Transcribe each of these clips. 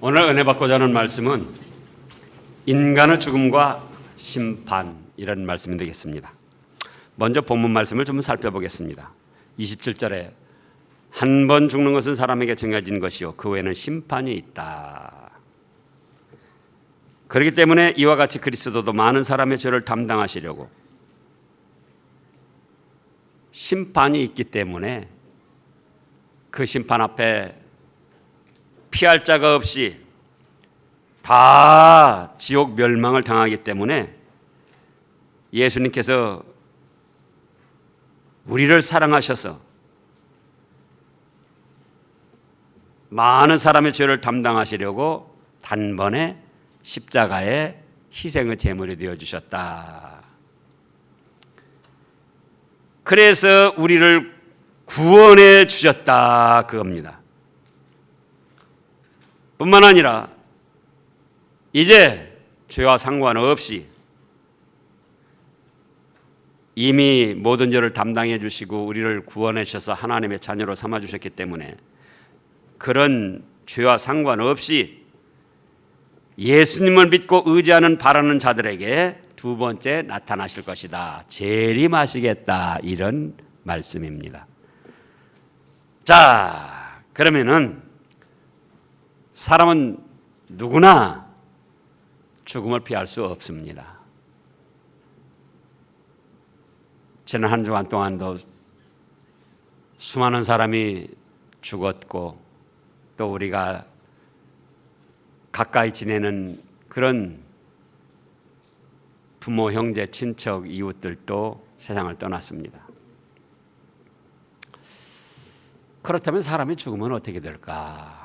오늘 은혜 받고자 하는 말씀은 인간의 죽음과 심판, 이런 말씀이 되겠습니다. 먼저 본문 말씀을 좀 살펴보겠습니다. 27절에 한 번 죽는 것은 사람에게 정해진 것이요 그 외에는 심판이 있다. 그렇기 때문에 이와 같이 그리스도도 많은 사람의 죄를 담당하시려고 심판이 있기 때문에 그 심판 앞에 피할 자가 없이 다 지옥 멸망을 당하기 때문에 예수님께서 우리를 사랑하셔서 많은 사람의 죄를 담당하시려고 단번에 십자가에 희생의 제물이 되어주셨다. 그래서 우리를 구원해 주셨다, 그겁니다. 뿐만 아니라 이제 죄와 상관없이 이미 모든 죄를 담당해 주시고 우리를 구원해 주셔서 하나님의 자녀로 삼아 주셨기 때문에 그런 죄와 상관없이 예수님을 믿고 의지하는 바라는 자들에게 두 번째 나타나실 것이다, 재림하시겠다, 이런 말씀입니다. 자, 그러면은 사람은 누구나 죽음을 피할 수 없습니다. 지난 한 주간 동안도 수많은 사람이 죽었고 또 우리가 가까이 지내는 그런 부모, 형제, 친척, 이웃들도 세상을 떠났습니다. 그렇다면 사람이 죽으면 어떻게 될까?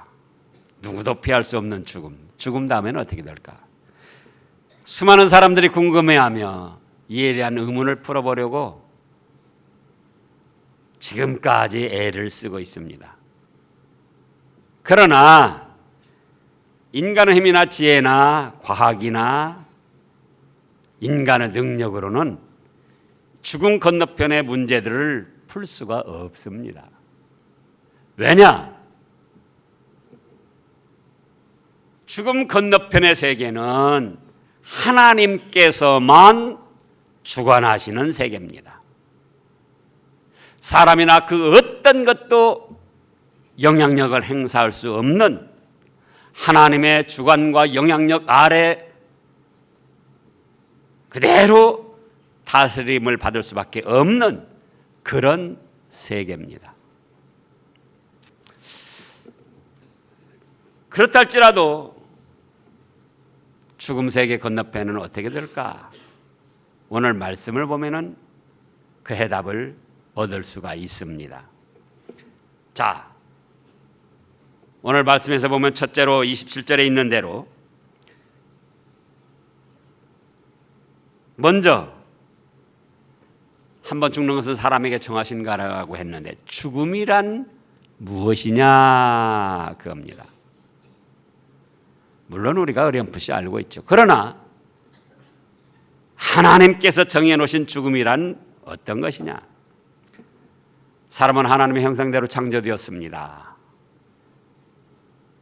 누구도 피할 수 없는 죽음 다음에는 어떻게 될까? 수많은 사람들이 궁금해하며 이에 대한 의문을 풀어보려고 지금까지 애를 쓰고 있습니다. 그러나 인간의 힘이나 지혜나 과학이나 인간의 능력으로는 죽음 건너편의 문제들을 풀 수가 없습니다. 왜냐? 죽음 건너편의 세계는 하나님께서만 주관하시는 세계입니다. 사람이나 그 어떤 것도 영향력을 행사할 수 없는 하나님의 주관과 영향력 아래 그대로 다스림을 받을 수밖에 없는 그런 세계입니다. 그렇다 할지라도 죽음 세계 건너편은 어떻게 될까? 오늘 말씀을 보면은 그 해답을 얻을 수가 있습니다. 자, 오늘 말씀에서 보면 첫째로 27절에 있는 대로 먼저 한 번 죽는 것은 사람에게 정하신가라고 했는데 죽음이란 무엇이냐, 그겁니다. 물론 우리가 어렴풋이 알고 있죠. 그러나 하나님께서 정해놓으신 죽음이란 어떤 것이냐? 사람은 하나님의 형상대로 창조되었습니다.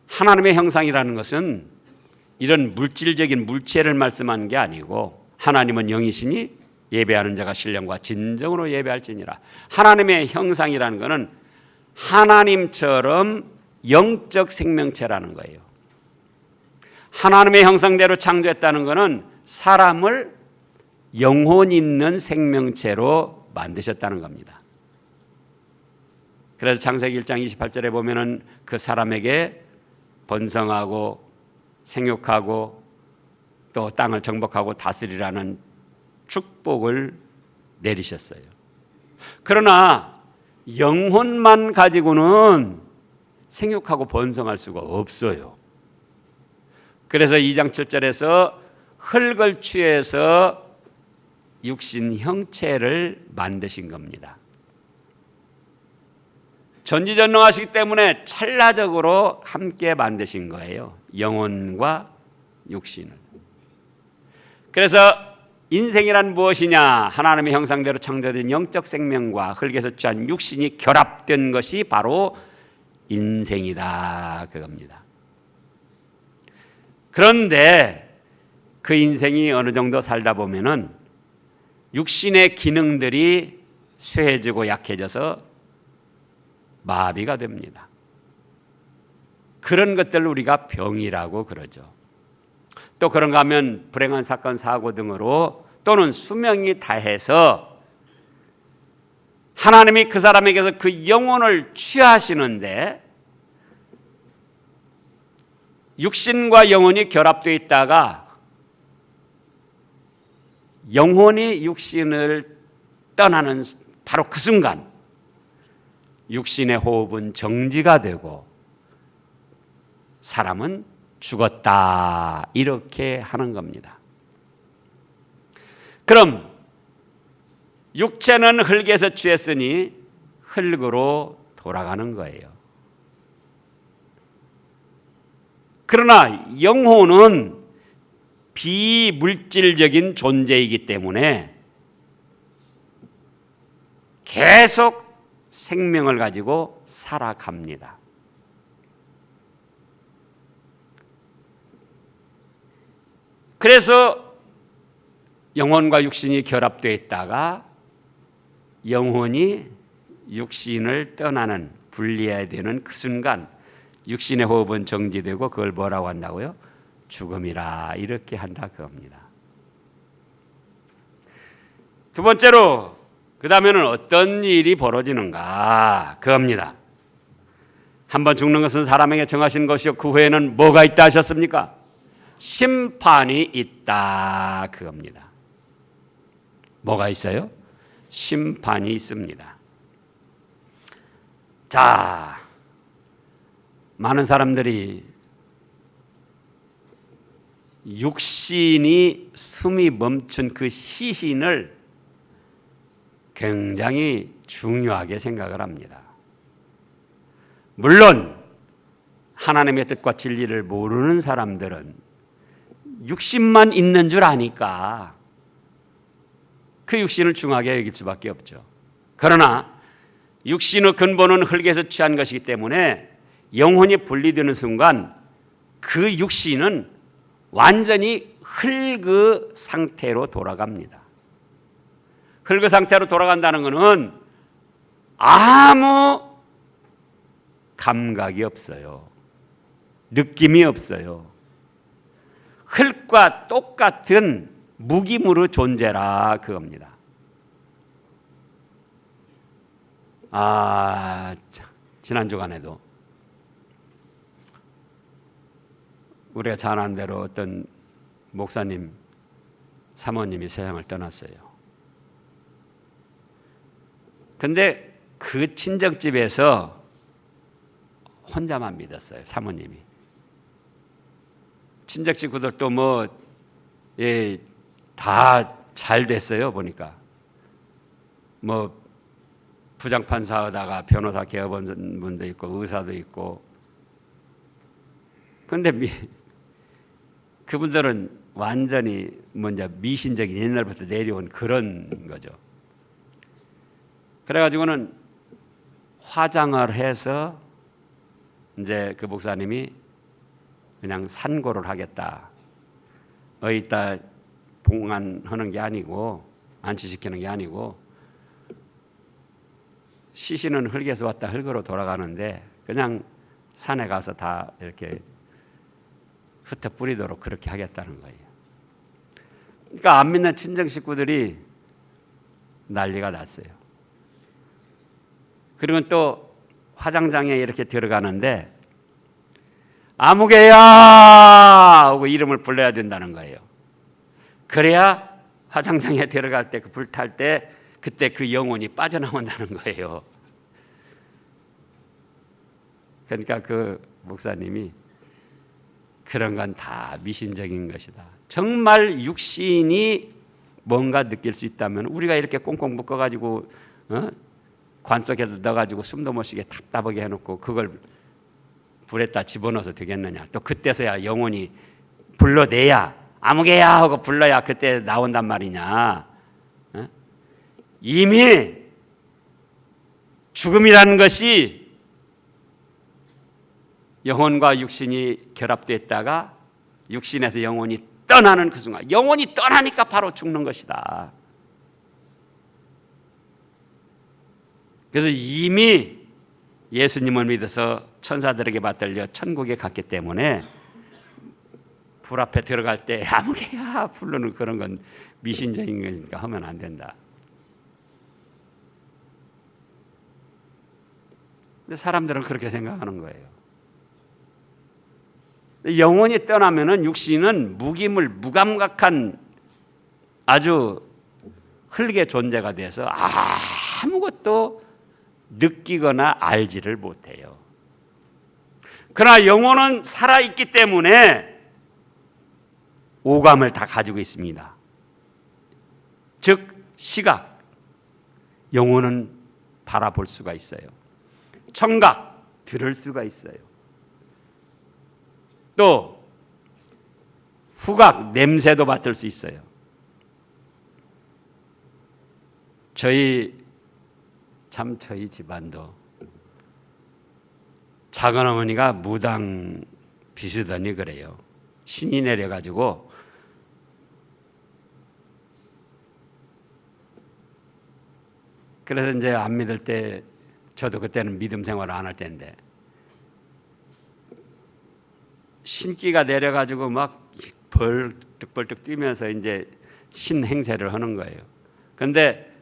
하나님의 형상이라는 것은 이런 물질적인 물체를 말씀하는 게 아니고 하나님은 영이시니 예배하는 자가 신령과 진정으로 예배할지니라. 하나님의 형상이라는 것은 하나님처럼 영적 생명체라는 거예요. 하나님의 형상대로 창조했다는 것은 사람을 영혼 있는 생명체로 만드셨다는 겁니다. 그래서 창세기 1장 28절에 보면은 그 사람에게 번성하고 생육하고 또 땅을 정복하고 다스리라는 축복을 내리셨어요. 그러나 영혼만 가지고는 생육하고 번성할 수가 없어요. 그래서 2장 7절에서 흙을 취해서 육신 형체를 만드신 겁니다. 전지전능하시기 때문에 찰나적으로 함께 만드신 거예요. 영혼과 육신을. 그래서 인생이란 무엇이냐? 하나님의 형상대로 창조된 영적 생명과 흙에서 취한 육신이 결합된 것이 바로 인생이다, 그겁니다. 그런데 그 인생이 어느 정도 살다 보면은 육신의 기능들이 쇠해지고 약해져서 마비가 됩니다. 그런 것들을 우리가 병이라고 그러죠. 또 그런가 하면 불행한 사건, 사고 등으로 또는 수명이 다해서 하나님이 그 사람에게서 그 영혼을 취하시는데 육신과 영혼이 결합되어 있다가 영혼이 육신을 떠나는 바로 그 순간 육신의 호흡은 정지가 되고 사람은 죽었다 이렇게 하는 겁니다. 그럼 육체는 흙에서 취했으니 흙으로 돌아가는 거예요. 그러나 영혼은 비물질적인 존재이기 때문에 계속 생명을 가지고 살아갑니다. 그래서 영혼과 육신이 결합되어 있다가 영혼이 육신을 떠나는 분리해야 되는 그 순간 육신의 호흡은 정지되고 그걸 뭐라고 한다고요? 죽음이라 이렇게 한다 그겁니다. 두 번째로 그 다음에는 어떤 일이 벌어지는가 그겁니다. 한번 죽는 것은 사람에게 정하신 것이요 그 후에는 뭐가 있다 하셨습니까? 심판이 있다 그겁니다. 뭐가 있어요? 심판이 있습니다. 자, 많은 사람들이 육신이 숨이 멈춘 그 시신을 굉장히 중요하게 생각을 합니다. 물론 하나님의 뜻과 진리를 모르는 사람들은 육신만 있는 줄 아니까 그 육신을 중하게 여길 수밖에 없죠. 그러나 육신의 근본은 흙에서 취한 것이기 때문에 영혼이 분리되는 순간 그 육신은 완전히 흙의 상태로 돌아갑니다. 흙의 상태로 돌아간다는 것은 아무 감각이 없어요. 느낌이 없어요. 흙과 똑같은 무기물의 존재라 그겁니다. 지난 주간에도 우리가 잘 아는 대로 어떤 목사님, 사모님이 세상을 떠났어요. 근데 그 친정집에서 혼자만 믿었어요, 사모님이. 친정 식구들도 다 잘 됐어요, 보니까. 부장판사 하다가 변호사 개업한 분도 있고, 의사도 있고. 근데 그분들은 완전히 미신적인 옛날부터 내려온 그런 거죠. 그래가지고는 화장을 해서 이제 그 목사님이 그냥 산고를 하겠다. 어디다 봉안하는 게 아니고 안치시키는 게 아니고 시신은 흙에서 왔다 흙으로 돌아가는데 그냥 산에 가서 다 이렇게 흩어 뿌리도록 그렇게 하겠다는 거예요. 그러니까 안 믿는 친정 식구들이 난리가 났어요. 그리고 또 화장장에 이렇게 들어가는데 아무개야 하고 이름을 불러야 된다는 거예요. 그래야 화장장에 들어갈 때 그 불 탈 때 그때 그 영혼이 빠져나온다는 거예요. 그러니까 그 목사님이 그런 건 다 미신적인 것이다. 정말 육신이 뭔가 느낄 수 있다면 우리가 이렇게 꽁꽁 묶어가지고 관 속에 넣어가지고 숨도 못 쉬게 답답하게 해놓고 그걸 불에다 집어넣어서 되겠느냐. 또 그때서야 영혼이 불러내야 아무개야 하고 불러야 그때 나온단 말이냐. 이미 죽음이라는 것이 영혼과 육신이 결합되어 있다가 육신에서 영혼이 떠나는 그 순간, 영혼이 떠나니까 바로 죽는 것이다. 그래서 이미 예수님을 믿어서 천사들에게 받들려 천국에 갔기 때문에 불 앞에 들어갈 때 아무개야 부르는 그런 건 미신적인 거니까 하면 안 된다. 근데 사람들은 그렇게 생각하는 거예요. 영혼이 떠나면은 육신은 무기물, 무감각한 아주 흙의 존재가 돼서 아무것도 느끼거나 알지를 못해요. 그러나 영혼은 살아있기 때문에 오감을 다 가지고 있습니다. 즉 시각, 영혼은 바라볼 수가 있어요. 청각, 들을 수가 있어요. 또 후각, 냄새도 맡을 수 있어요. 저희 집안도 작은 어머니가 무당 비시더니 그래요. 신이 내려가지고 그래서 이제 안 믿을 때 저도 그때는 믿음 생활을 안 할 때인데 신기가 내려가지고 막 벌떡벌떡 뛰면서 이제 신 행세를 하는 거예요. 그런데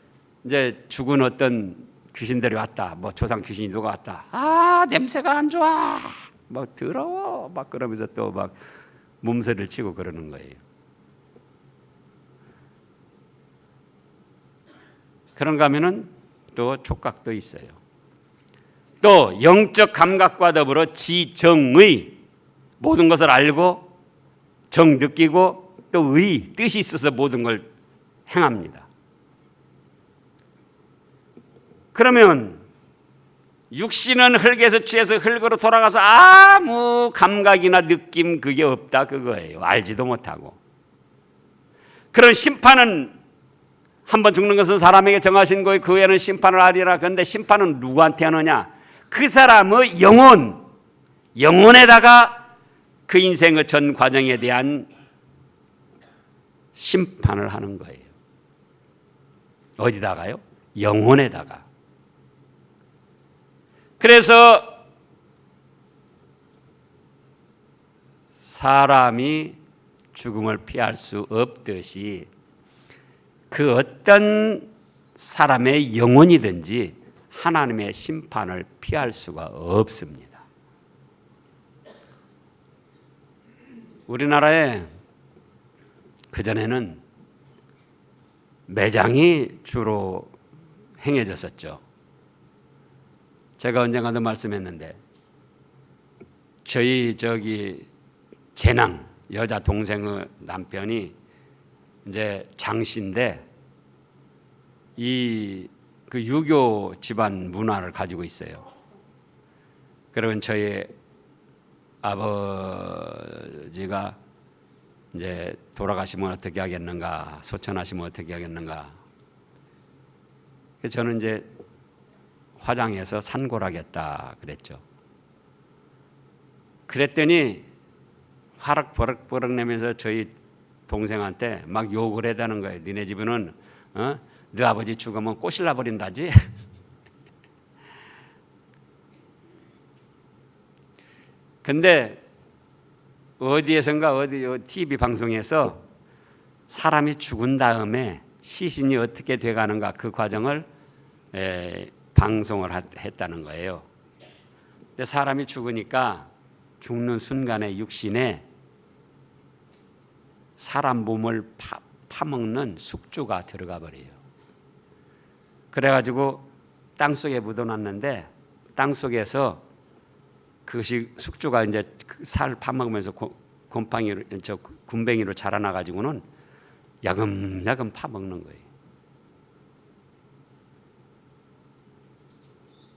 이제 죽은 어떤 귀신들이 왔다. 뭐 조상 귀신이 누가 왔다. 냄새가 안 좋아. 막 더러워. 막 그러면서 또 막 몸서리를 치고 그러는 거예요. 그런가 하면은 또 촉각도 있어요. 또 영적 감각과 더불어 지정의 모든 것을 알고 정 느끼고 또 의 뜻이 있어서 모든 걸 행합니다. 그러면 육신은 흙에서 취해서 흙으로 돌아가서 아무 감각이나 느낌 그게 없다 그거예요. 알지도 못하고. 그런 심판은 한번 죽는 것은 사람에게 정하신 거에 그 후에는 심판을 하리라. 그런데 심판은 누구한테 하느냐? 그 사람의 영혼에다가 그 인생의 전 과정에 대한 심판을 하는 거예요. 어디다가요? 영혼에다가. 그래서 사람이 죽음을 피할 수 없듯이 그 어떤 사람의 영혼이든지 하나님의 심판을 피할 수가 없습니다. 우리나라에 그전에는 매장이 주로 행해졌었죠. 제가 언젠가도 말씀했는데 저희 재낭 여자 동생의 남편이 이제 장씨인데 그 유교 집안 문화를 가지고 있어요. 그러면 저희 아버지가 이제 돌아가시면 어떻게 하겠는가, 소천하시면 어떻게 하겠는가. 그래서 저는 이제 화장해서 산골하겠다 그랬죠. 그랬더니 화를 버럭버럭 내면서 저희 동생한테 막 욕을 해다는 거예요. 니네 집은 너 아버지 죽으면 꼬실라 버린다지. 근데 어디에선가 어디 TV 방송에서 사람이 죽은 다음에 시신이 어떻게 돼가는가 그 과정을 방송을 했다는 거예요. 근데 사람이 죽으니까 죽는 순간에 육신에 사람 몸을 파먹는 숙주가 들어가 버려요. 그래가지고 땅속에 묻어놨는데 땅속에서 그것이 숙주가 이제 살 파먹으면서 곰팡이로 군뱅이로 자라나가지고는 야금야금 파먹는 거예요.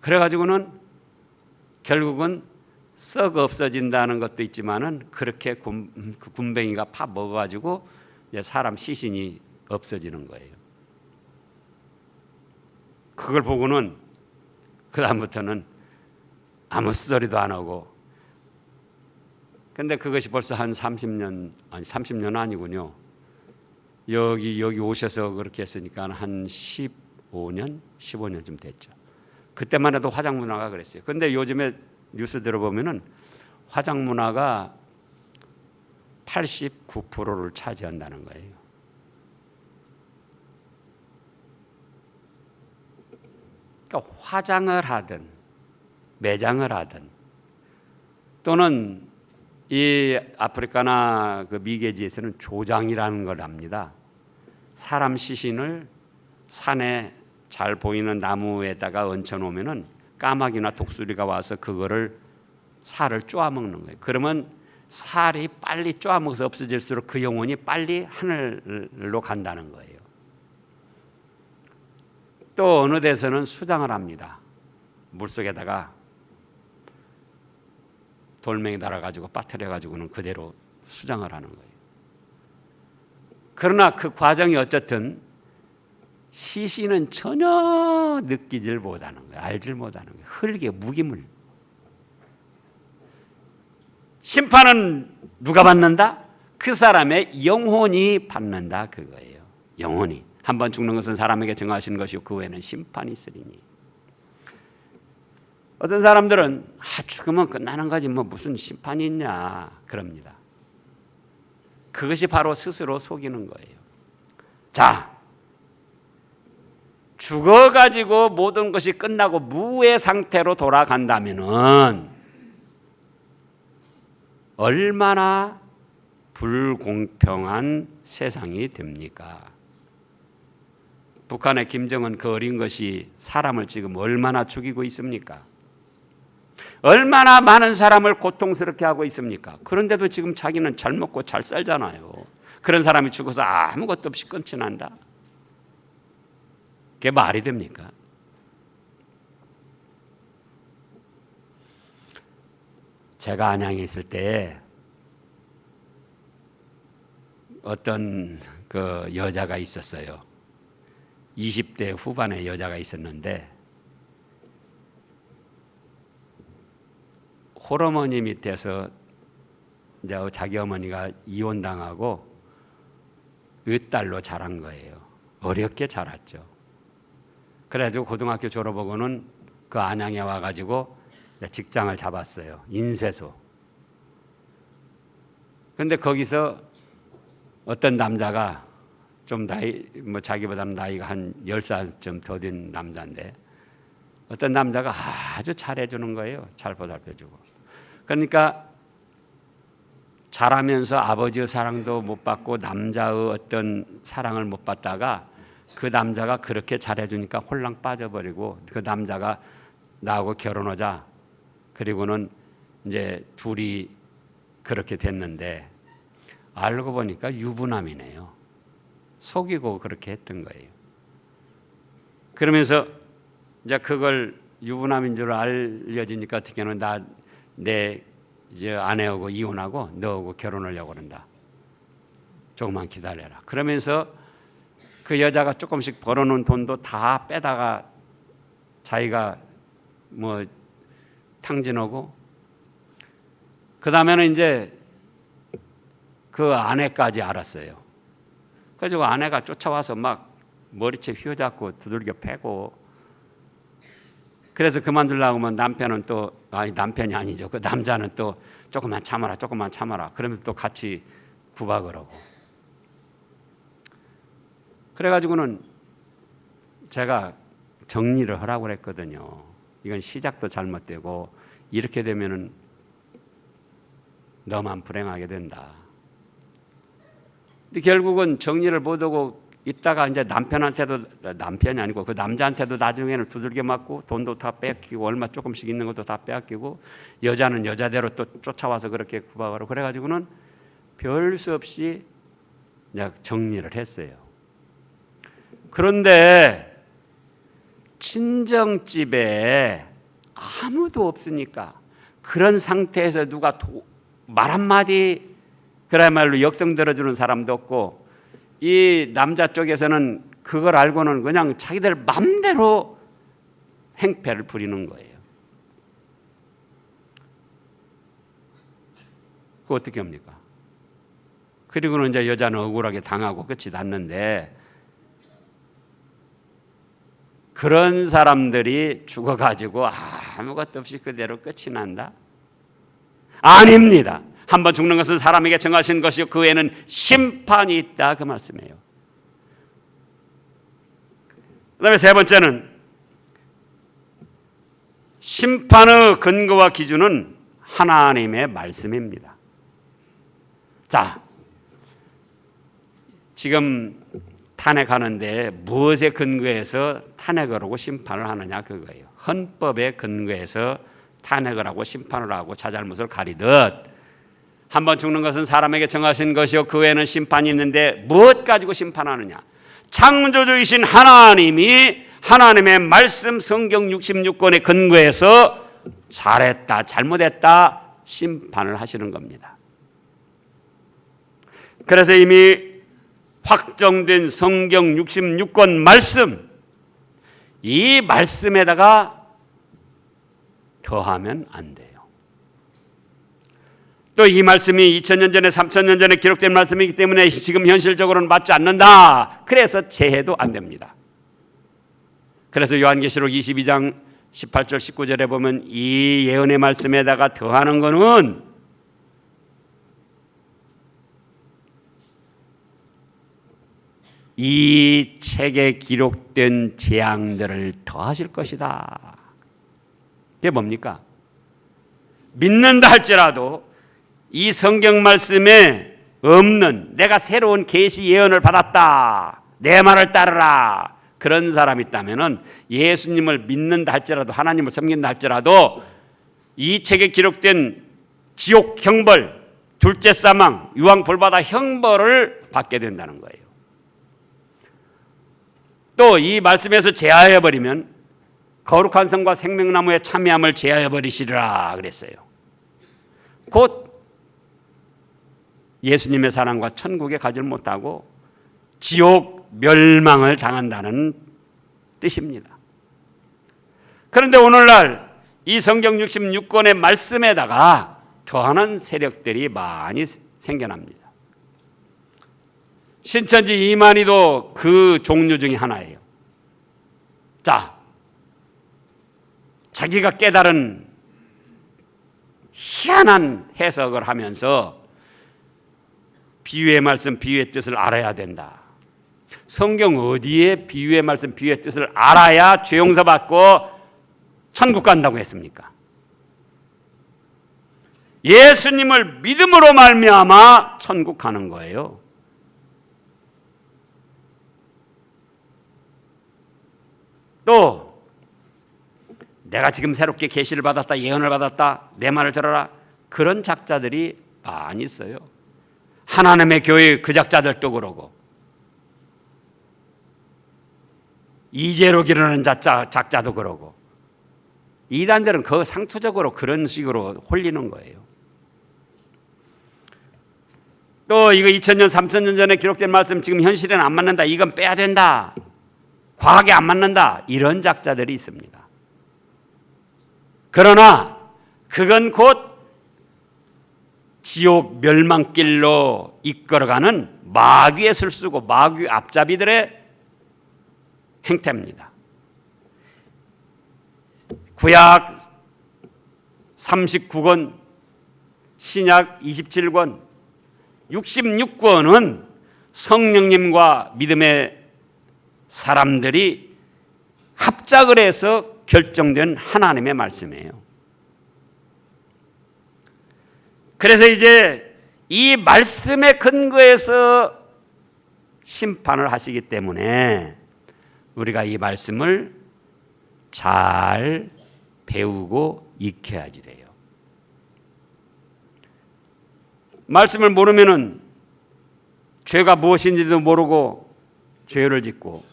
그래가지고는 결국은 썩 없어진다는 것도 있지만은 그렇게 그 군뱅이가 파 먹어가지고 이제 사람 시신이 없어지는 거예요. 그걸 보고는 그 다음부터는 아무 소리도 안 하고 근데 그것이 벌써 한 30년 아니군요. 여기 오셔서 그렇게 했으니까 한 15년쯤 됐죠. 그때만 해도 화장 문화가 그랬어요. 근데 요즘에 뉴스 들어보면은 화장 문화가 89%를 차지한다는 거예요. 그러니까 화장을 하든 매장을 하든 또는 이 아프리카나 그 미개지에서는 조장이라는 걸 합니다. 사람 시신을 산에 잘 보이는 나무에다가 얹혀 놓으면은 까마귀나 독수리가 와서 그거를 살을 쪼아 먹는 거예요. 그러면 살이 빨리 쪼아 먹어서 없어질수록 그 영혼이 빨리 하늘로 간다는 거예요. 또 어느 데서는 수장을 합니다. 물속에다가 돌멩이 달아가지고 빠뜨려가지고는 그대로 수장을 하는 거예요. 그러나 그 과정이 어쨌든 시신은 전혀 느끼질 못하는 거예요. 알질 못하는 거예요. 흙의 무기물. 심판은 누가 받는다? 그 사람의 영혼이 받는다 그거예요. 영혼이. 한 번 죽는 것은 사람에게 정하시는 것이고 그 후에는 심판이 있으리니. 어떤 사람들은 죽으면 끝나는 거지 뭐 무슨 심판이 있냐 그럽니다. 그것이 바로 스스로 속이는 거예요. 자, 죽어가지고 모든 것이 끝나고 무의 상태로 돌아간다면은 얼마나 불공평한 세상이 됩니까? 북한의 김정은 그 어린 것이 사람을 지금 얼마나 죽이고 있습니까? 얼마나 많은 사람을 고통스럽게 하고 있습니까? 그런데도 지금 자기는 잘 먹고 잘 살잖아요. 그런 사람이 죽어서 아무것도 없이 끝이 난다. 그게 말이 됩니까? 제가 안양에 있을 때 어떤 그 여자가 있었어요. 20대 후반의 여자가 있었는데 홀어머니 밑에서 이제 자기 어머니가 이혼당하고 외딸로 자란 거예요. 어렵게 자랐죠. 그래가지고 고등학교 졸업하고는 그 안양에 와가지고 직장을 잡았어요. 인쇄소. 근데 거기서 어떤 남자가 좀 뭐 자기보다는 나이가 한 10살쯤 더 된 남자인데 어떤 남자가 아주 잘해주는 거예요. 잘 보살펴주고. 그러니까 자라면서 아버지의 사랑도 못 받고 남자의 어떤 사랑을 못 받다가 그 남자가 그렇게 잘해주니까 홀랑 빠져버리고 그 남자가 나하고 결혼하자. 그리고는 이제 둘이 그렇게 됐는데 알고 보니까 유부남이네요. 속이고 그렇게 했던 거예요. 그러면서 이제 그걸 유부남인 줄 알려지니까 어떻게 하면 내 이제 아내하고 이혼하고 너하고 결혼하려고 그런다. 조금만 기다려라. 그러면서 그 여자가 조금씩 벌어놓은 돈도 다 빼다가 자기가 뭐 탕진하고 그 다음에는 이제 그 아내까지 알았어요. 그래서 아내가 쫓아와서 막 머리채 휘어잡고 두들겨 패고 그래서 그만두려고 하면 남편은 또 남편이 아니죠. 그 남자는 또 조금만 참아라 그러면서 또 같이 구박을 하고 그래가지고는 제가 정리를 하라고 그랬거든요. 이건 시작도 잘못되고 이렇게 되면은 너만 불행하게 된다. 근데 결국은 정리를 못하고 있다가 이제 남편이 아니고 그 남자한테도 나중에는 두들겨 맞고 돈도 다 뺏기고 얼마 조금씩 있는 것도 다 빼앗기고 여자는 여자대로 또 쫓아와서 그렇게 구박하고 그래가지고는 별 수 없이 이제 정리를 했어요. 그런데 친정집에 아무도 없으니까 그런 상태에서 누가 말 한마디 그야말로 역성 들어주는 사람도 없고 이 남자 쪽에서는 그걸 알고는 그냥 자기들 맘대로 행패를 부리는 거예요. 그거 어떻게 합니까? 그리고는 이제 여자는 억울하게 당하고 끝이 났는데, 그런 사람들이 죽어가지고 아무것도 없이 그대로 끝이 난다? 아닙니다. 한번 죽는 것은 사람에게 정하신 것이요 그 외에는 심판이 있다, 그 말씀이에요. 그 다음에 세 번째는 심판의 근거와 기준은 하나님의 말씀입니다. 자, 지금 탄핵하는데 무엇에 근거해서 탄핵을 하고 심판을 하느냐, 그거예요. 헌법에 근거해서 탄핵을 하고 심판을 하고 자잘못을 가리듯, 한번 죽는 것은 사람에게 정하신 것이요 그 외에는 심판이 있는데 무엇 가지고 심판하느냐? 창조주이신 하나님이 하나님의 말씀 성경 66권에 근거해서 잘했다 잘못했다 심판을 하시는 겁니다. 그래서 이미 확정된 성경 66권 말씀, 이 말씀에다가 더하면 안 돼요. 또 이 말씀이 2000년 전에 3000년 전에 기록된 말씀이기 때문에 지금 현실적으로는 맞지 않는다. 그래서 제해도 안 됩니다. 그래서 요한계시록 22장 18절 19절에 보면 이 예언의 말씀에다가 더하는 거는 이 책에 기록된 재앙들을 더하실 것이다. 그게 뭡니까? 믿는다 할지라도 이 성경 말씀에 없는, 내가 새로운 계시 예언을 받았다, 내 말을 따르라, 그런 사람이 있다면은 예수님을 믿는다 할지라도, 하나님을 섬긴다 할지라도 이 책에 기록된 지옥 형벌, 둘째 사망, 유황 불바다 형벌을 받게 된다는 거예요. 또 이 말씀에서 제하해 버리면 거룩한 성과 생명나무의 참여함을 제하해 버리시리라 그랬어요. 곧 예수님의 사랑과 천국에 가지 못하고 지옥 멸망을 당한다는 뜻입니다. 그런데 오늘날 이 성경 66권의 말씀에다가 더하는 세력들이 많이 생겨납니다. 신천지 이만희도 그 종류 중에 하나예요. 자, 자기가 깨달은 희한한 해석을 하면서 비유의 말씀, 비유의 뜻을 알아야 된다. 성경 어디에 비유의 말씀, 비유의 뜻을 알아야 죄 용서받고 천국 간다고 했습니까? 예수님을 믿음으로 말미암아 천국 가는 거예요. 또 내가 지금 새롭게 계시를 받았다, 예언을 받았다, 내 말을 들어라, 그런 작자들이 많이 있어요. 하나님의 교회 그 작자들도 그러고, 이제로 기르는 작자도 그러고, 이단들은 그 상투적으로 그런 식으로 홀리는 거예요. 또 이거 2000년 3000년 전에 기록된 말씀 지금 현실에는 안 맞는다, 이건 빼야 된다, 과학에 안 맞는다, 이런 작자들이 있습니다. 그러나 그건 곧 지옥 멸망길로 이끌어가는 마귀의 술수고 마귀 앞잡이들의 행태입니다. 구약 39권, 신약 27권, 66권은 성령님과 믿음의 사람들이 합작을 해서 결정된 하나님의 말씀이에요. 그래서 이제 이 말씀에 근거해서 심판을 하시기 때문에 우리가 이 말씀을 잘 배우고 익혀야지 돼요. 말씀을 모르면은 죄가 무엇인지도 모르고 죄를 짓고,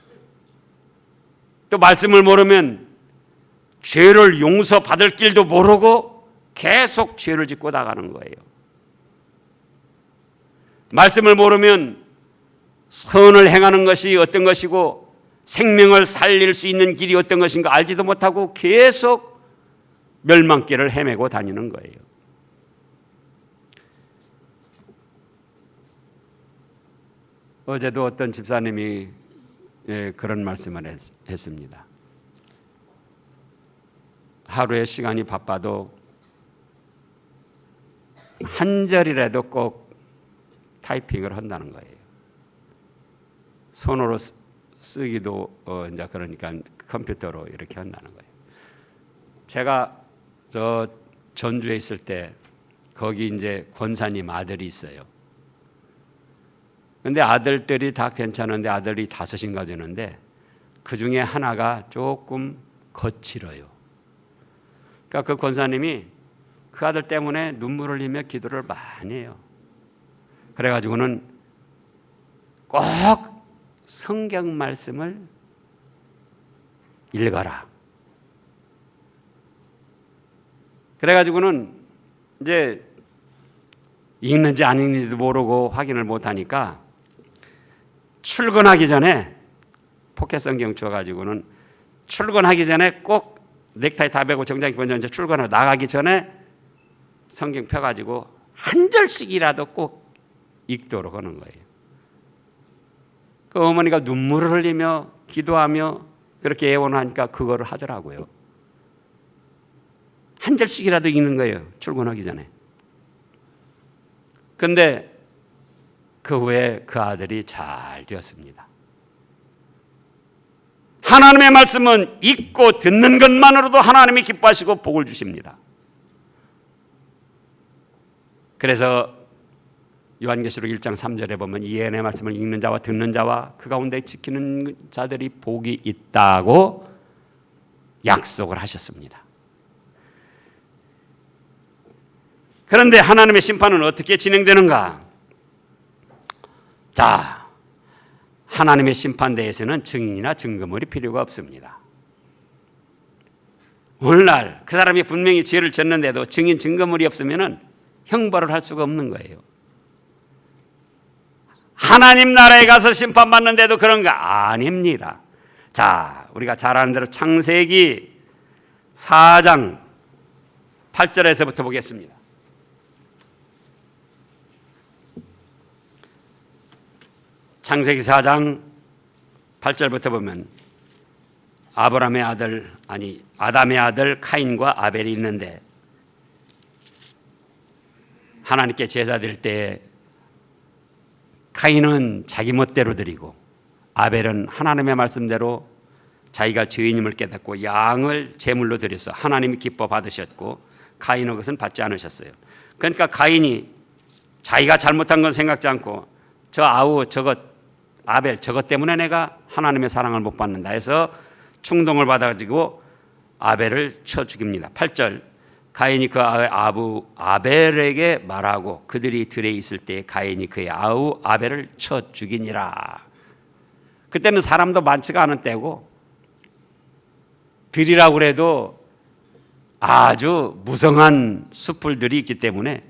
또 말씀을 모르면 죄를 용서받을 길도 모르고 계속 죄를 짓고 나가는 거예요. 말씀을 모르면 선을 행하는 것이 어떤 것이고 생명을 살릴 수 있는 길이 어떤 것인가 알지도 못하고 계속 멸망길을 헤매고 다니는 거예요. 어제도 어떤 집사님이 그런 말씀을 했습니다. 하루에 시간이 바빠도 한 절이라도 꼭 타이핑을 한다는 거예요. 손으로 쓰기도 이제 그러니까 컴퓨터로 이렇게 한다는 거예요. 제가 저 전주에 있을 때 거기 이제 권사님 아들이 있어요. 근데 아들들이 다 괜찮은데 아들이 5인가 되는데 그 중에 하나가 조금 거칠어요. 그러니까 그 권사님이 그 아들 때문에 눈물을 흘리며 기도를 많이 해요. 그래가지고는 꼭 성경 말씀을 읽어라. 그래가지고는 이제 읽는지 안 읽는지도 모르고 확인을 못하니까 출근하기 전에 포켓 성경 줘가지고는 출근하기 전에 꼭 넥타이 다 베고 정장 입고 이제 출근하고 나가기 전에 성경 펴가지고 한 절씩이라도 꼭 읽도록 하는 거예요. 그 어머니가 눈물을 흘리며 기도하며 그렇게 애원하니까 그거를 하더라고요. 한 절씩이라도 읽는 거예요. 출근하기 전에. 그런데 그 후에 그 아들이 잘 되었습니다. 하나님의 말씀은 읽고 듣는 것만으로도 하나님이 기뻐하시고 복을 주십니다. 그래서 요한계시록 1장 3절에 보면 이 예언의 말씀을 읽는 자와 듣는 자와 그 가운데 지키는 자들이 복이 있다고 약속을 하셨습니다. 그런데 하나님의 심판은 어떻게 진행되는가? 자, 하나님의 심판대에서는 증인이나 증거물이 필요가 없습니다. 오늘날 그 사람이 분명히 죄를 졌는데도 증인 증거물이 없으면 형벌을 할 수가 없는 거예요. 하나님 나라에 가서 심판받는데도 그런가? 아닙니다. 자, 우리가 잘 아는 대로 창세기 4장 8절에서부터 보겠습니다. 창세기 4장 8절부터 보면 아담의 아들 카인과 아벨이 있는데 하나님께 제사 드릴 때 카인은 자기 멋대로 드리고 아벨은 하나님의 말씀대로 자기가 죄인임을 깨닫고 양을 제물로 드려서 하나님이 기뻐 받으셨고 카인은 그것은 받지 않으셨어요. 그러니까 카인이 자기가 잘못한 건 생각지 않고 아벨 저것 때문에 내가 하나님의 사랑을 못 받는다 해서 충동을 받아가지고 아벨을 쳐 죽입니다. 8절 가인이 그 아부 아벨에게 말하고 그들이 들에 있을 때 가인이 그의 아우 아벨을 쳐 죽이니라. 그때는 사람도 많지가 않은 때고 들이라고 그래도 아주 무성한 숲풀들이 있기 때문에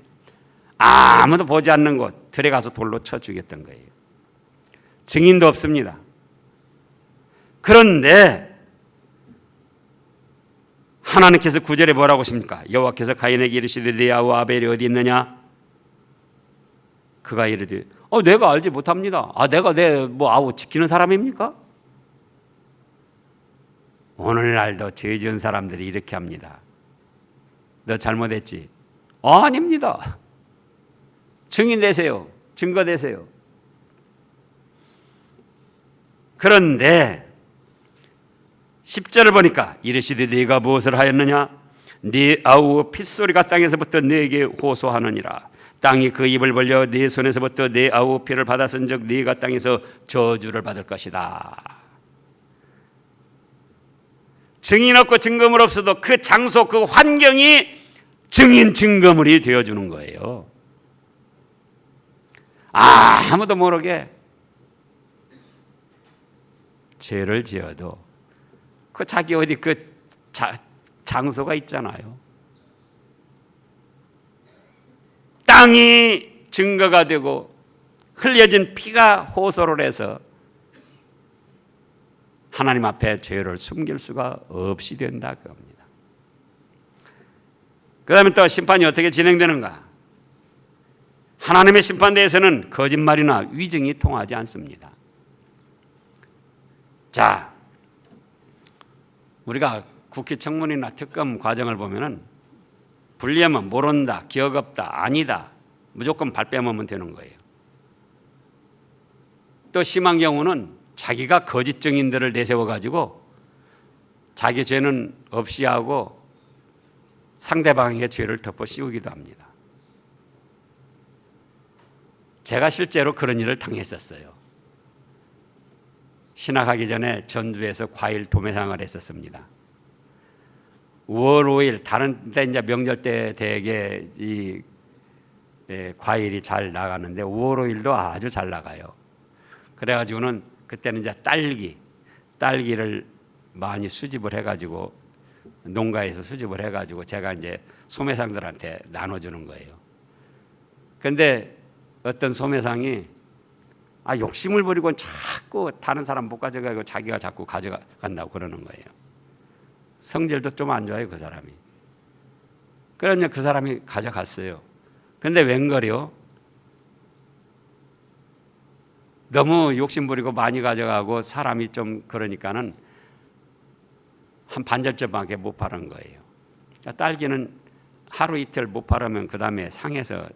아무도 보지 않는 곳 들에 가서 돌로 쳐 죽였던 거예요. 증인도 없습니다. 그런데 하나님께서 9절에 뭐라고 하십니까? 여호와께서 가인에게 이르시되 네 아우 아벨이 어디 있느냐? 그가 이르되 내가 알지 못합니다. 내가 내 아우 지키는 사람입니까? 오늘날도 죄 지은 사람들이 이렇게 합니다. 너 잘못했지? 아닙니다. 증인 되세요. 증거 되세요. 그런데 10절을 보니까 이르시되 네가 무엇을 하였느냐? 네 아우 핏소리가 땅에서부터 네게 호소하느니라. 땅이 그 입을 벌려 네 손에서부터 네 아우 피를 받았은즉 네가 땅에서 저주를 받을 것이다. 증인 없고 증거물 없어도 그 장소 그 환경이 증인 증거물이 되어주는 거예요. 아무도 모르게 죄를 지어도 그 자기 어디 그 장소가 있잖아요. 땅이 증거가 되고 흘려진 피가 호소를 해서 하나님 앞에 죄를 숨길 수가 없이 된다 그겁니다. 그 다음에 또 심판이 어떻게 진행되는가? 하나님의 심판대에서는 거짓말이나 위증이 통하지 않습니다. 자, 우리가 국회 청문이나 특검 과정을 보면은 불리하면 모른다, 기억 없다, 아니다, 무조건 발 빼먹으면 되는 거예요. 또 심한 경우는 자기가 거짓 증인들을 내세워 가지고 자기 죄는 없이 하고 상대방의 죄를 덮어 씌우기도 합니다. 제가 실제로 그런 일을 당했었어요. 신학하기 전에 전주에서 과일 도매상을 했었습니다. 5월 5일 다른 때 이제 명절 때 되게 이 과일이 잘 나가는데 5월 5일도 아주 잘 나가요. 그래가지고는 그때는 이제 딸기를 많이 수집을 해가지고 농가에서 수집을 해가지고 제가 이제 소매상들한테 나눠주는 거예요. 근데 어떤 소매상이 욕심을 부리고 자꾸 다른 사람 못 가져가고 자기가 자꾸 가져간다고 그러는 거예요. 성질도 좀 안 좋아요, 그 사람이. 그러면 그 사람이 가져갔어요. 근데 웬걸요? 너무 욕심 부리고 많이 가져가고 사람이 좀 그러니까는 한 반절쯤밖에 못 파는 거예요. 딸기는 하루 이틀 못 팔으면 그 다음에 상해서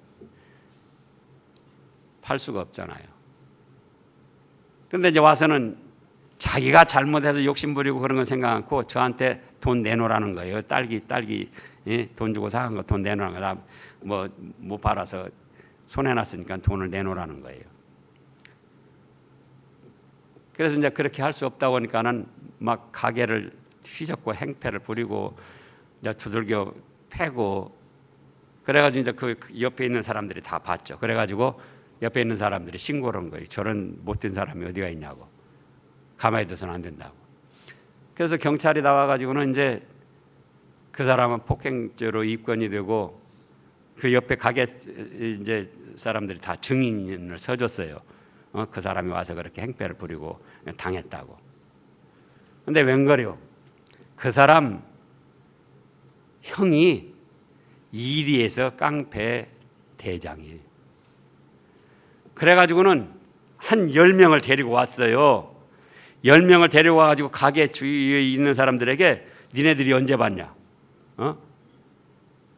팔 수가 없잖아요. 근데 이제 와서는 자기가 잘못해서 욕심 부리고 그런 거 생각 않고 저한테 돈 내놓으라는 거예요. 딸기 돈 주고 사는 거 돈 내놓으라는 거예요. 뭐 못 팔아서 손해났으니까 돈을 내놓으라는 거예요. 그래서 이제 그렇게 할 수 없다고 하니까는 막 가게를 휘젓고 행패를 부리고 이제 두들겨 패고 그래가지고 이제 그 옆에 있는 사람들이 다 봤죠. 그래가지고 옆에 있는 사람들이 신고를 한 거예요. 저런 못된 사람이 어디가 있냐고. 가만히 둬서는 안 된다고. 그래서 경찰이 나와가지고는 이제 그 사람은 폭행죄로 입건이 되고 그 옆에 가게 이제 사람들이 다 증인을 서줬어요. 그 사람이 와서 그렇게 행패를 부리고 당했다고. 근데 웬걸요? 그 사람 형이 이리에서 깡패 대장이에요. 그래가지고는 한 10명을 데리고 왔어요. 10명을 데리고 와가지고 가게 주위에 있는 사람들에게 니네들이 언제 봤냐?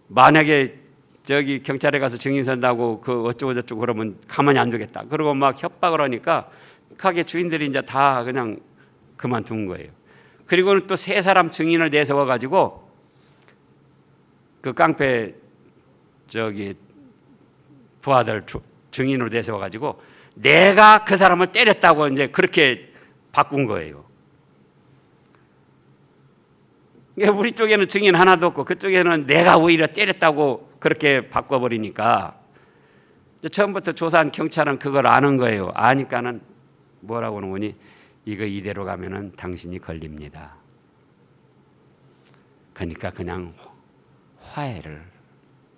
만약에 저기 경찰에 가서 증인 선다고 그 어쩌고 저쩌고 그러면 가만히 안 두겠다. 그러고 막 협박을 하니까 가게 주인들이 이제 다 그냥 그만둔 거예요. 그리고는 또 3사람 증인을 내세워 가지고 그 깡패 저기 부하들 증인으로 내세워 가지고 내가 그 사람을 때렸다고 이제 그렇게 바꾼 거예요. 우리 쪽에는 증인 하나도 없고 그쪽에는 내가 오히려 때렸다고 그렇게 바꿔버리니까 처음부터 조사한 경찰은 그걸 아는 거예요. 아니까는 뭐라고 하는 거니? 이거 이대로 가면은 당신이 걸립니다. 그러니까 그냥 화해를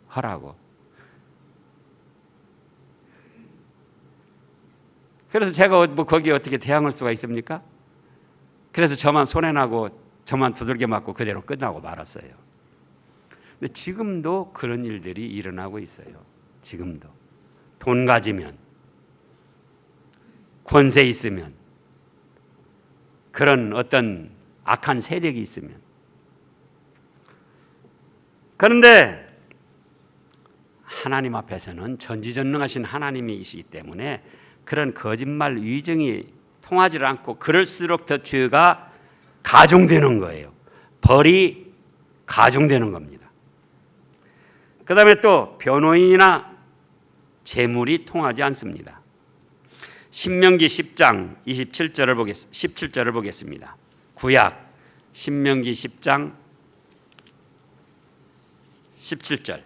하라고. 그래서 제가 뭐 거기에 어떻게 대항할 수가 있습니까? 그래서 저만 손해나고 저만 두들겨 맞고 그대로 끝나고 말았어요. 근데 지금도 그런 일들이 일어나고 있어요. 지금도 돈 가지면 권세 있으면 그런 어떤 악한 세력이 있으면. 그런데 하나님 앞에서는 전지전능하신 하나님이시기 때문에 그런 거짓말 위증이 통하지 않고 그럴수록 더 죄가 가중되는 거예요. 벌이 가중되는 겁니다. 그 다음에 또 변호인이나 재물이 통하지 않습니다. 신명기 10장 17절을 보겠습니다. 구약 신명기 10장 17절.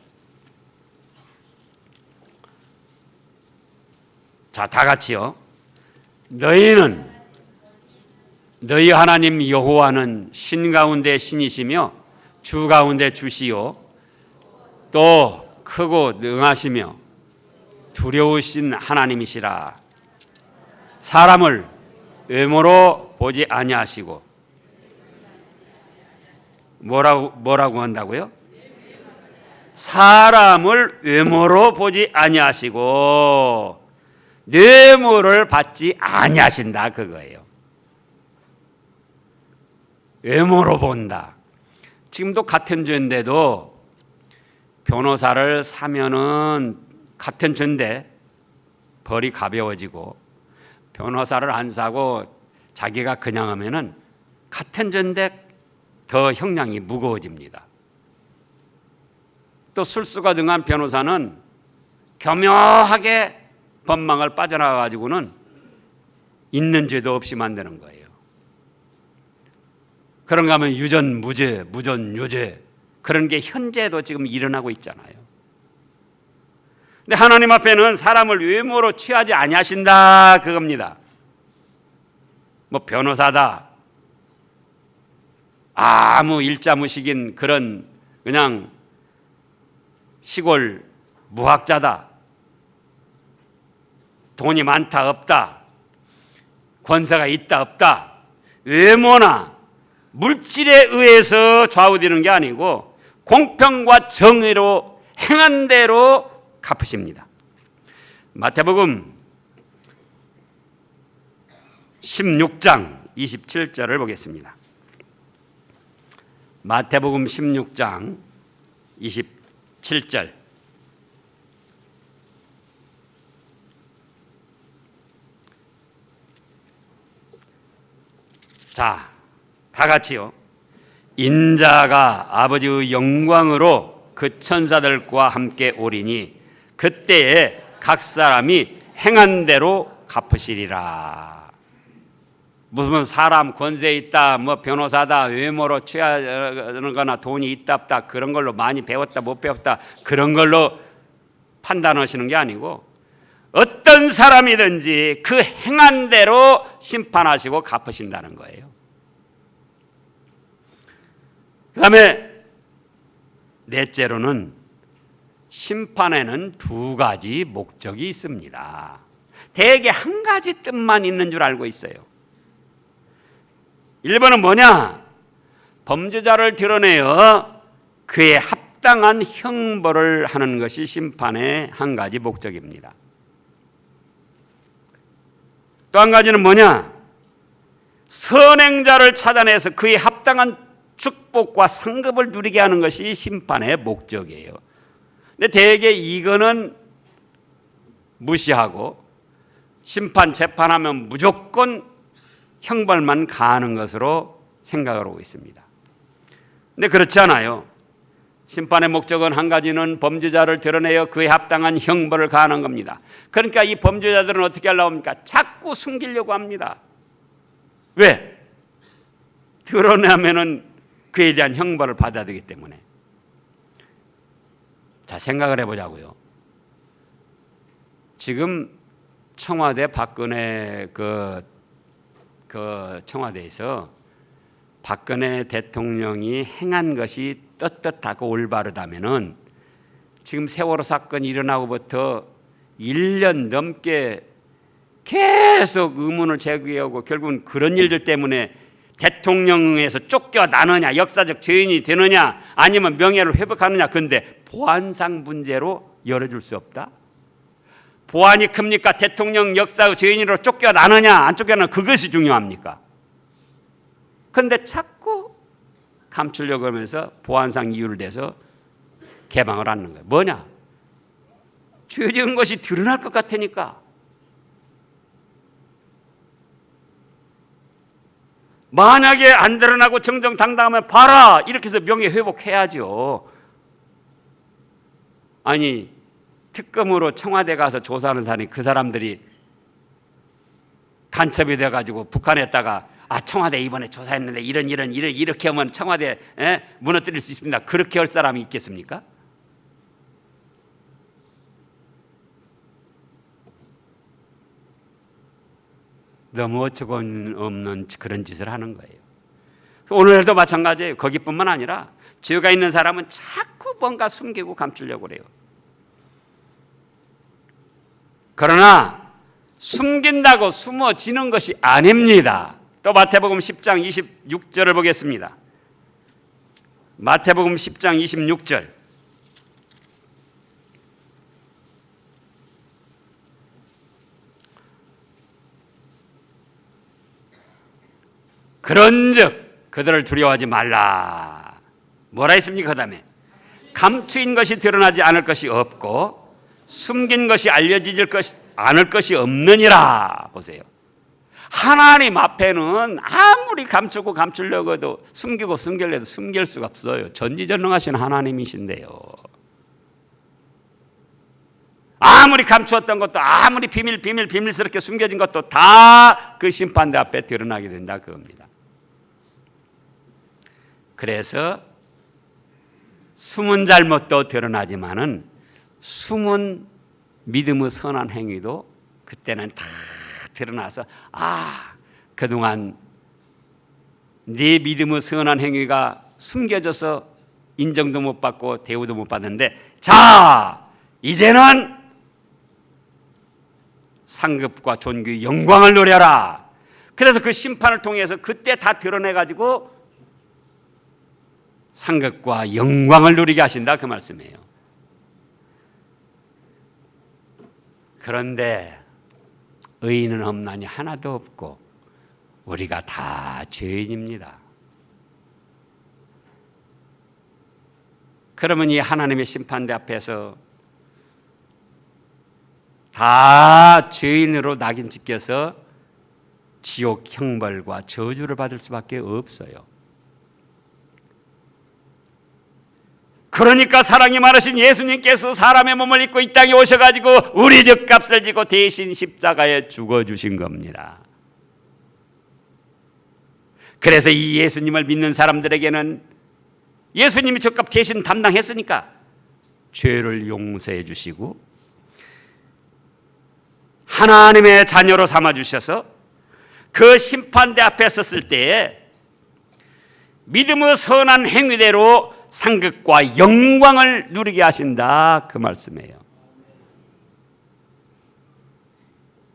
자, 다 같이요. 너희는 너희 하나님 여호와는 신 가운데 신이시며 주 가운데 주시요 또 크고 능하시며 두려우신 하나님이시라. 사람을 외모로 보지 아니하시고 뭐라고 한다고요? 사람을 외모로 보지 아니하시고 뇌물을 받지 아니하신다 그거예요. 외모로 본다. 지금도 같은 죄인데도 변호사를 사면은 같은 죄인데 벌이 가벼워지고, 변호사를 안 사고 자기가 그냥 하면은 같은 죄인데 더 형량이 무거워집니다. 또 술수가 등한 변호사는 교묘하게 법망을 빠져나가 가지고는 있는 죄도 없이 만드는 거예요. 그런가 하면 유전 무죄, 무전 유죄, 그런 게 현재도 지금 일어나고 있잖아요. 근데 하나님 앞에는 사람을 외모로 취하지 아니하신다 그겁니다. 뭐 변호사다, 아무 일자무식인 그런 그냥 시골 무학자다, 돈이 많다 없다, 권세가 있다 없다, 외모나 물질에 의해서 좌우되는 게 아니고 공평과 정의로 행한 대로 갚으십니다. 마태복음 16장 27절을 보겠습니다. 마태복음 16장 27절. 자, 다 같이요. 인자가 아버지의 영광으로 그 천사들과 함께 오리니 그때에 각 사람이 행한 대로 갚으시리라. 무슨 사람 권세 있다, 뭐 변호사다, 외모로 취하는 거나 돈이 있다 없다 그런 걸로 많이 배웠다 못 배웠다 그런 걸로 판단하시는 게 아니고 어떤 사람이든지 그 행한 대로 심판하시고 갚으신다는 거예요. 그 다음에 넷째로는 심판에는 두 가지 목적이 있습니다. 대개 한 가지 뜻만 있는 줄 알고 있어요. 1번은 뭐냐? 범죄자를 드러내어 그에 합당한 형벌을 하는 것이 심판의 한 가지 목적입니다. 또 한 가지는 뭐냐? 선행자를 찾아내서 그에 합당한 축복과 상급을 누리게 하는 것이 심판의 목적이에요. 근데 대개 이거는 무시하고 심판 재판하면 무조건 형벌만 가하는 것으로 생각을 하고 있습니다. 근데 그렇지 않아요. 심판의 목적은 한 가지는 범죄자를 드러내어 그에 합당한 형벌을 가하는 겁니다. 그러니까 이 범죄자들은 어떻게 하려고 합니까? 자꾸 숨기려고 합니다. 왜? 드러내면은 그에 대한 형벌을 받아야 되기 때문에. 자, 생각을 해보자고요. 지금 청와대 박근혜 그 청와대에서 박근혜 대통령이 행한 것이 떳떳하고 올바르다면은 지금 세월호 사건이 일어나고부터 1년 넘게 계속 의문을 제기하고 결국은 그런 일들 때문에 대통령에서 쫓겨나느냐, 역사적 죄인이 되느냐, 아니면 명예를 회복하느냐. 그런데 보안상 문제로 열어줄 수 없다. 보안이 큽니까? 대통령 역사의 죄인으로 쫓겨나느냐, 안 쫓겨나느냐, 그것이 중요합니까? 그런데 자꾸 감추려고 하면서 보안상 이유를 대서 개방을 하는 거예요. 뭐냐? 죄 지은 것이 드러날 것 같으니까. 만약에 안 드러나고 정정당당하면 봐라 이렇게 해서 명예 회복해야죠. 아니 특검으로 청와대 가서 조사하는 사람이 그 사람들이 간첩이 돼가지고 북한에다가 청와대 이번에 조사했는데 이렇게 하면 청와대 무너뜨릴 수 있습니다. 그렇게 할 사람이 있겠습니까? 너무 어처구니없는 그런 짓을 하는 거예요. 오늘도 마찬가지예요. 거기뿐만 아니라 죄가 있는 사람은 자꾸 뭔가 숨기고 감추려고 그래요. 그러나 숨긴다고 숨어지는 것이 아닙니다. 또 마태복음 10장 26절을 보겠습니다. 마태복음 10장 26절. 그런즉 그들을 두려워하지 말라. 뭐라 했습니까? 그 다음에 감추인 것이 드러나지 않을 것이 없고 숨긴 것이 알려질 것이 않을 것이 없느니라. 보세요. 하나님 앞에는 아무리 감추고 감추려고 해도 숨기고 숨기려고 해도 숨길 수가 없어요. 전지전능하신 하나님이신데요. 아무리 감추었던 것도 아무리 비밀스럽게 숨겨진 것도 다 그 심판대 앞에 드러나게 된다 그겁니다. 그래서 숨은 잘못도 드러나지만은 숨은 믿음의 선한 행위도 그때는 다 드러나서 그동안 네 믿음의 선한 행위가 숨겨져서 인정도 못 받고 대우도 못 받는데 자 이제는 상급과 존귀 영광을 누려라. 그래서 그 심판을 통해서 그때 다 드러내가지고 상급과 영광을 누리게 하신다 그 말씀이에요. 그런데 의인은 없나니 하나도 없고 우리가 다 죄인입니다. 그러면 이 하나님의 심판대 앞에서 다 죄인으로 낙인 찍혀서 지옥 형벌과 저주를 받을 수밖에 없어요. 그러니까 사랑이 많으신 예수님께서 사람의 몸을 입고 이 땅에 오셔가지고 우리 죗값을 지고 대신 십자가에 죽어주신 겁니다. 그래서 이 예수님을 믿는 사람들에게는 예수님이 죗값 대신 담당했으니까 죄를 용서해 주시고 하나님의 자녀로 삼아주셔서 그 심판대 앞에 섰을 때에 믿음의 선한 행위대로 상급과 영광을 누리게 하신다 그 말씀이에요.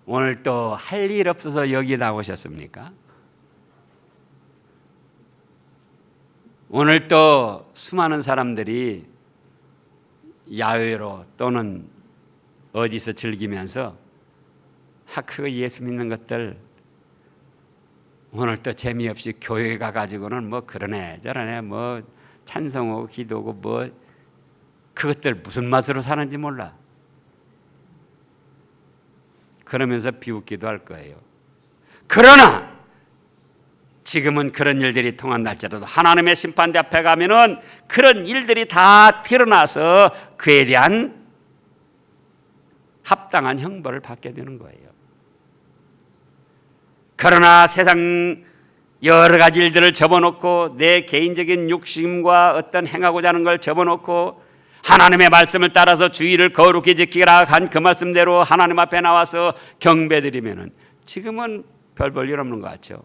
오늘 또 할 일 없어서 여기 나오셨습니까? 오늘 또 수많은 사람들이 야외로 또는 어디서 즐기면서 그 예수 믿는 것들 오늘 또 재미없이 교회 가가지고는 뭐 그러네 저러네 뭐 찬송하고 기도하고 뭐 그것들 무슨 맛으로 사는지 몰라. 그러면서 비웃기도 할 거예요. 그러나 지금은 그런 일들이 통한날지라도 하나님의 심판대 앞에 가면은 그런 일들이 다 드러나서 그에 대한 합당한 형벌을 받게 되는 거예요. 그러나 세상 여러 가지 일들을 접어놓고 내 개인적인 욕심과 어떤 행하고자 하는 걸 접어놓고 하나님의 말씀을 따라서 주의를 거룩히 지키라 한 그 말씀대로 하나님 앞에 나와서 경배드리면은 지금은 별 볼 일 없는 것 같죠.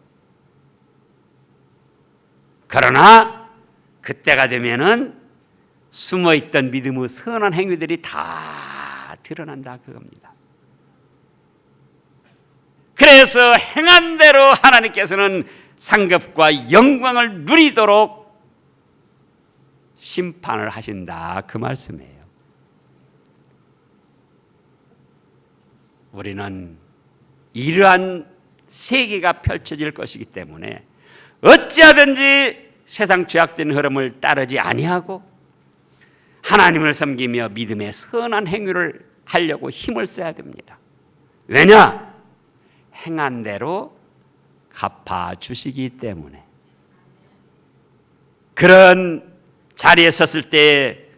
그러나 그때가 되면은 숨어있던 믿음의 선한 행위들이 다 드러난다 그겁니다. 그래서 행한 대로 하나님께서는 상급과 영광을 누리도록 심판을 하신다 그 말씀이에요. 우리는 이러한 세계가 펼쳐질 것이기 때문에 어찌하든지 세상 죄악된 흐름을 따르지 아니하고 하나님을 섬기며 믿음의 선한 행위를 하려고 힘을 써야 됩니다. 왜냐? 행한 대로 갚아주시기 때문에. 그런 자리에 섰을 때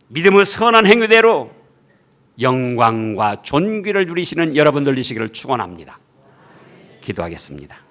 믿음의 선한 행위대로 영광과 존귀를 누리시는 여러분들 되시기를 축원합니다. 기도하겠습니다.